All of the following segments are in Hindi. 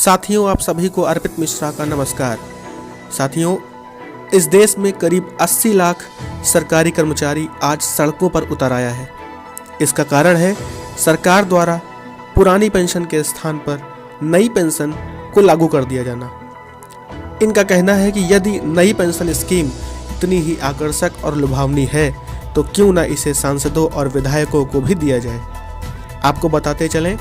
साथियों, आप सभी को अर्पित मिश्रा का नमस्कार। साथियों, इस देश में करीब 80 लाख सरकारी कर्मचारी आज सड़कों पर उतर आया है। इसका कारण है सरकार द्वारा पुरानी पेंशन के स्थान पर नई पेंशन को लागू कर दिया जाना। इनका कहना है कि यदि नई पेंशन स्कीम इतनी ही आकर्षक और लुभावनी है तो क्यों ना इसे सांसदों और विधायकों को भी दिया जाए। आपको बताते चलें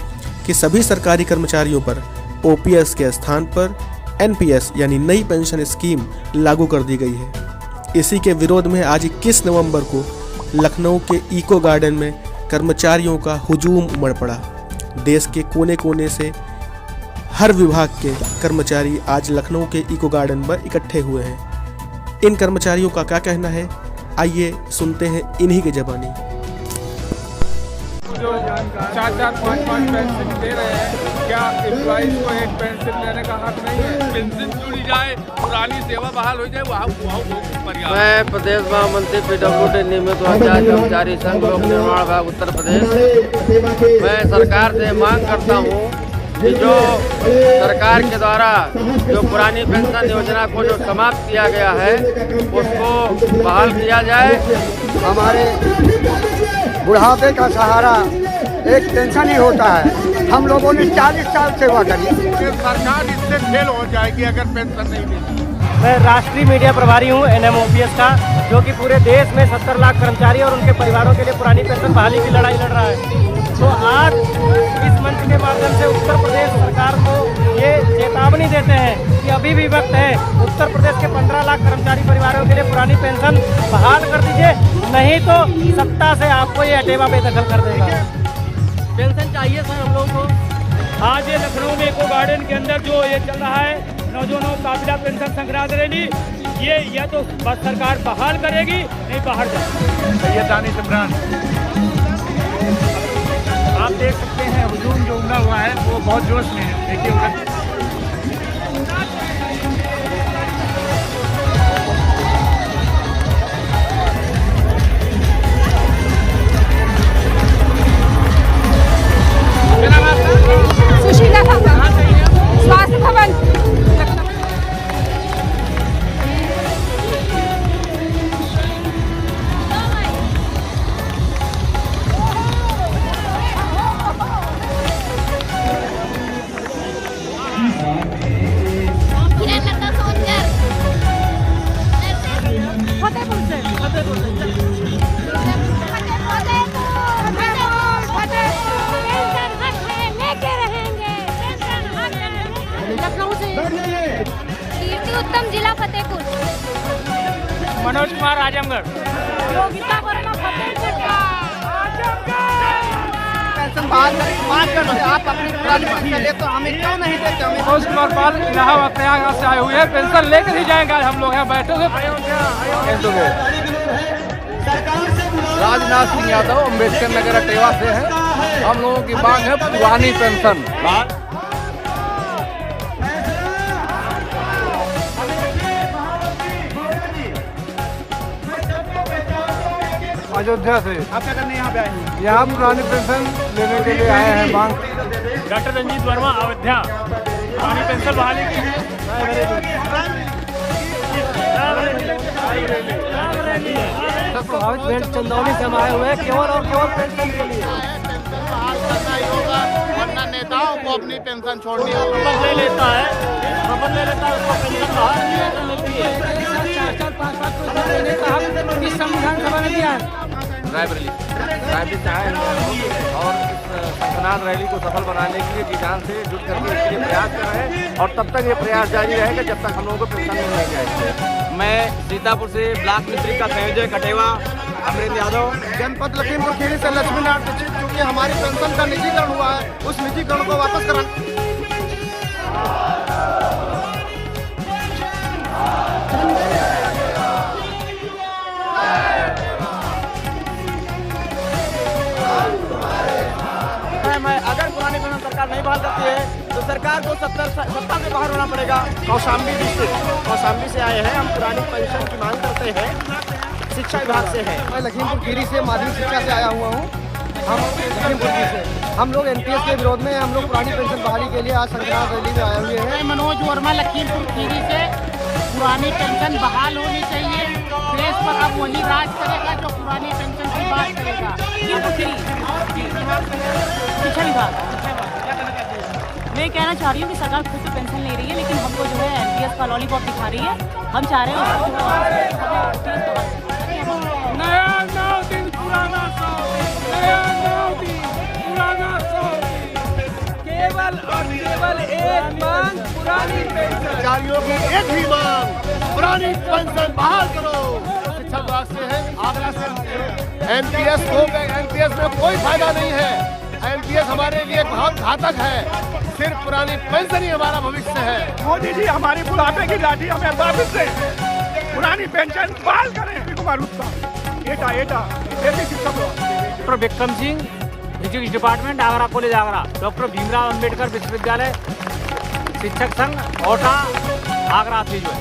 कि सभी सरकारी कर्मचारियों पर ओपीएस के स्थान पर एनपीएस यानी नई पेंशन स्कीम लागू कर दी गई है। इसी के विरोध में आज 21 नवंबर को लखनऊ के इको गार्डन में कर्मचारियों का हुजूम उमड़ पड़ा। देश के कोने कोने से हर विभाग के कर्मचारी आज लखनऊ के इको गार्डन पर इकट्ठे हुए हैं। इन कर्मचारियों का क्या कहना है, आइए सुनते हैं इन्हीं की ज़बानी। जो 4-4, 5-5 पेंशन दे रहे हैं, क्या एम्प्लॉइज को एक पेंशन लेने का हक नहीं है? पेंशन जुड़ी जाए, पुरानी सेवा बहाल हो जाए, वहाँ पर्याप्त। मैं प्रदेश महामंत्री पीडब्ल्यूडी नियमित कर्मचारी संघ लोक निर्माण विभाग उत्तर प्रदेश। मैं सरकार से मांग करता हूँ कि जो सरकार के द्वारा जो पुरानी पेंशन योजना को जो समाप्त किया गया है उसको बहाल किया जाए। हमारे बुढ़ापे का सहारा एक पेंशन ही होता है। हम लोगों ने 40 साल सेवा करी। सरकार इससे फेल हो जाएगी अगर पेंशन नहीं मिली। मैं राष्ट्रीय मीडिया प्रभारी हूँ NMOPS का, जो कि पूरे देश में 70 लाख कर्मचारी और उनके परिवारों के लिए पुरानी पेंशन बहाली की लड़ाई लड़ रहा है। तो आज इस मंच के माध्यम से उत्तर प्रदेश सरकार को ये चेतावनी देते हैं कि अभी भी वक्त है, उत्तर प्रदेश के 15 लाख कर्मचारी परिवारों के लिए पुरानी पेंशन बहाल कर दीजिए, नहीं तो सत्ता से आपको ये हटेवा बेदखल कर देगा। पेंशन चाहिए सर हम लोगों को। आज ये लखनऊ में इको गार्डन के अंदर जो ये चल रहा है नौजवानों काफिला पेंशन संक्रांत रैली, ये या तो बस सरकार बहाल करेगी, नहीं बाहर जाएगी। ये दानिश इमरान, आप देख सकते हैं हुजूम जो उमड़ा हुआ है वो बहुत जोश में है। देखिए उधर सुशीला स्वास्थ्य भवन। उत्तम जिला फतेहपुर। मनोज कुमार आजमगढ़। योगिता वर्मा फतेहपुर। पेंशन बहाल कर आप अपनी पुरानी पेंशन ले तो हमें क्यों नहीं देते? हमें मनोज कुमार पाल इलाहाबाद प्रयागराज से आए हुए हैं, पेंशन लेकर ही जाएंगे। आज हम लोग यहाँ बैठे हुए। राजनाथ सिंह यादव अम्बेडकर नगर अटेवा से है। हम लोगों की मांग है पुरानी पेंशन। अयोध्या से। आप क्या करने यहाँ पे आए हैं? यहाँ पुरानी पेंशन लेने के लिए आए हैं। मांग डॉक्टर रंजीत वर्मा अयोध्या, पुरानी पेंशन बहाली की है। चंदौली से हम आए हुए हैं केवल और केवल पेंशन के लिए। पेंशन बहाल करना ही होगा, वरना नेताओं को अपनी पेंशन छोड़नी होगी। शपथ ले लेता है, उसको पेंशन बहाल मिलती है। संविधान सभा ने दिया है। रायबरेली से आए हैं और इस संक्रांत रैली को सफल बनाने के लिए जी जान से जुट करके इसके लिए प्रयास कर रहे हैं और तब तक ये प्रयास जारी रहेगा जब तक हम लोगों को पेंशन नहीं जाएगी। मैं सीतापुर से ब्लॉक मिस्त्री का संयोजक कटेवा अमृत यादव। जनपद लखीमपुर खीरी से लक्ष्मी नारायण दीक्षित, क्योंकि हमारी पेंशन का निजीकरण हुआ है, उस निजीकरण को वापस कराना। अगर पुरानी पेंशन सरकार नहीं बहाल करती है तो सरकार को सत्ता से बाहर होना पड़ेगा। कौशाम्बी डिस्ट्रिक्ट कौशाम्बी से आए हैं, हम पुरानी पेंशन की मांग करते हैं, शिक्षा विभाग से है। मैं लखीमपुर खीरी से माध्यमिक शिक्षा से आया हुआ हूँ। हम लखीमपुर से हम लोग एनपीएस के विरोध में हम लोग पुरानी पेंशन बहाली के लिए आज संक्रांत रैली में आए हुए हैं। मनोज वर्मा लखीमपुर खीरी से पुरानी पेंशन बहाल होनी चाहिए। देश पर अब वही राज करेगा जो पुरानी पेंशन की बात करेगा। शिक्षा विभाग मैं कहना चाह रही हूँ कि सरकार खुद से पेंशन ले रही है, लेकिन हमको जो है एनपीएस का लॉलीपॉप दिखा रही है। हम चाह रहे हैं नया 9 दिन पुराना 100 दिन, नया 9 दिन पुराना 100 दिन। केवल और केवल एक मांग पुरानी पेंशन। कर्मचारियों की एक ही मांग, पुरानी पेंशन बहाल करो। शिक्षा विभाग से है, आगरा से एनपीएस हो गए। एनपीएस में कोई फायदा नहीं है। एनपीएस हमारे लिए बहुत घातक है। सिर्फ पुरानी पेंशन ही हमारा भविष्य है। मोदी जी हमारी बुढ़ापे की लाठी हमें वापस दें, पुरानी पेंशन बहाल करें। कुमार उत्तम एटा doctor Vikram Singh, physics department, Agra college Agra. Doctor Bhimrao Ambedkar विश्वविद्यालय, शिक्षक संघ ओटा आगरा से जो है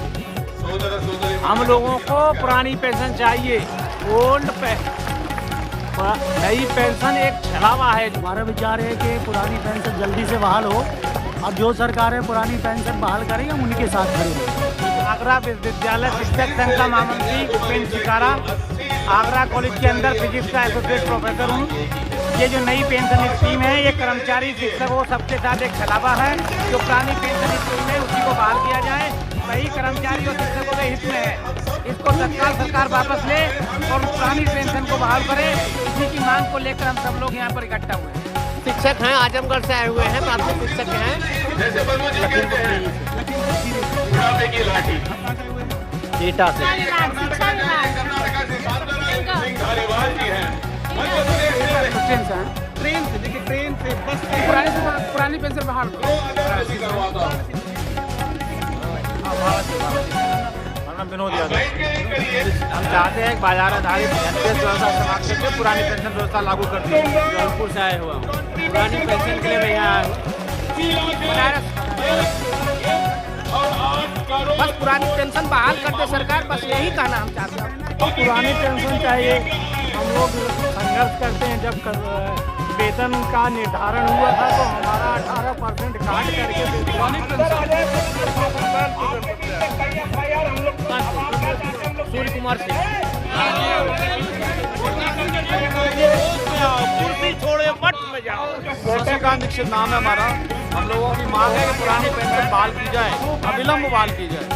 हम लोगों को पुरानी पेंशन चाहिए। नई पेंशन एक छलावा है। हमारा विचार है कि पुरानी पेंशन जल्दी से बहाल हो। अब जो सरकारें पुरानी पेंशन बहाल करेंगे हम उनके साथ खड़े। आगरा विश्वविद्यालय शिक्षक संघ का महामंत्री उपेंद्र चिकारा, आगरा कॉलेज के अंदर फिजिक्स का एसोसिएट प्रोफेसर हूँ। ये जो नई पेंशन स्कीम है ये कर्मचारी शिक्षकों सबके साथ एक छलावा है। जो पुरानी पेंशन स्कीम है उसी को बहाल किया जाए, वही कर्मचारी और शिक्षकों के हित में है। इसको तत्काल सरकार वापस ले और पुरानी पेंशन को बहाल करे। इसी की मांग को लेकर हम सब लोग यहाँ पर इकट्ठा हुए हैं। शिक्षक हैं, आजमगढ़ से आए हुए हैं, प्राथमिक शिक्षक हैं। एटा से ट्रेन से, देखिए ट्रेन से, बस से पुरानी पेंशन बहाल विनोद यादव। हम चाहते हैं बाजार आधारित एनपीएस व्यवस्था समाप्त करके पुरानी पेंशन व्यवस्था लागू कर दी। जौनपुर से आए हुआ हूँ, पुरानी पेंशन के लिए मैं यहाँ बस पुरानी पेंशन बहाल कर दे सरकार, बस यही कहना हम चाहते हैं। पुरानी पेंशन चाहिए। हम लोग संघर्ष करते हैं। जब वेतन का निर्धारण हुआ था तो हमारा 18% काट करके पुरानी सूर्य कुमार सिंह कुर्सी छोड़े मठ में जाओ। शशिकांत दीक्षित नाम है हमारा। हम लोगों की मांग है कि पुरानी पेंशन बहाल की जाए, अविलंब बहाल की जाए।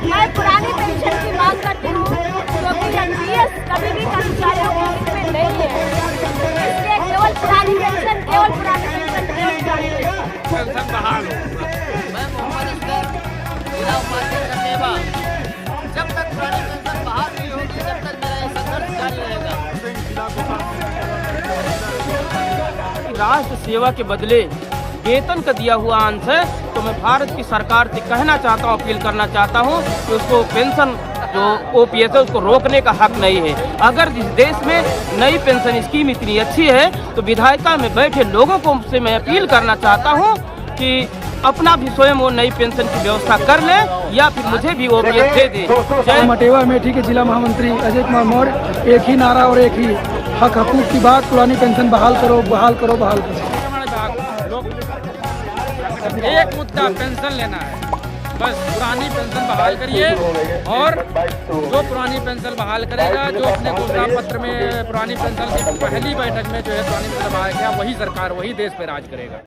मैं पुरानी पेंशन की मांग करती हूँ, क्योंकि एनपीएस कभी भी कर्मचारियों के हित में नहीं है। इसलिए केवल पुरानी पेंशन बहाल। मैं मोहम्मद असगर, जिला उपाध्यक्ष कसेबा। जब तक पुरानी पेंशन बहाल नहीं होगी तब तक मेरा ये संघर्ष जारी रहेगा। राष्ट्र सेवा के बदले वेतन का दिया हुआ अंश है, तो मैं भारत की सरकार से कहना चाहता हूँ, अपील करना चाहता हूँ कि उसको पेंशन जो ओपीएस है उसको रोकने का हक नहीं है। अगर इस देश में नई पेंशन स्कीम इतनी अच्छी है तो विधायिका में बैठे लोगों को से मैं अपील करना चाहता हूँ कि अपना भी स्वयं वो नई पेंशन की व्यवस्था कर ले या फिर मुझे भी ओपीएस दे दे। मटेवा अमेठी के जिला महामंत्री अजय कुमार मौर्य। एक ही नारा और एक ही हक हकूक की बात, पुरानी पेंशन बहाल करो, बहाल करो, बहाल करो। एक मुद्दा पेंशन लेना है, बस पुरानी पेंशन बहाल करिए। और जो पुरानी पेंशन बहाल करेगा, जो अपने घोषणा पत्र में पुरानी पेंशन की पहली बैठक में जो है पुरानी पेंशन बहाल किया, वही सरकार, वही देश पे राज करेगा।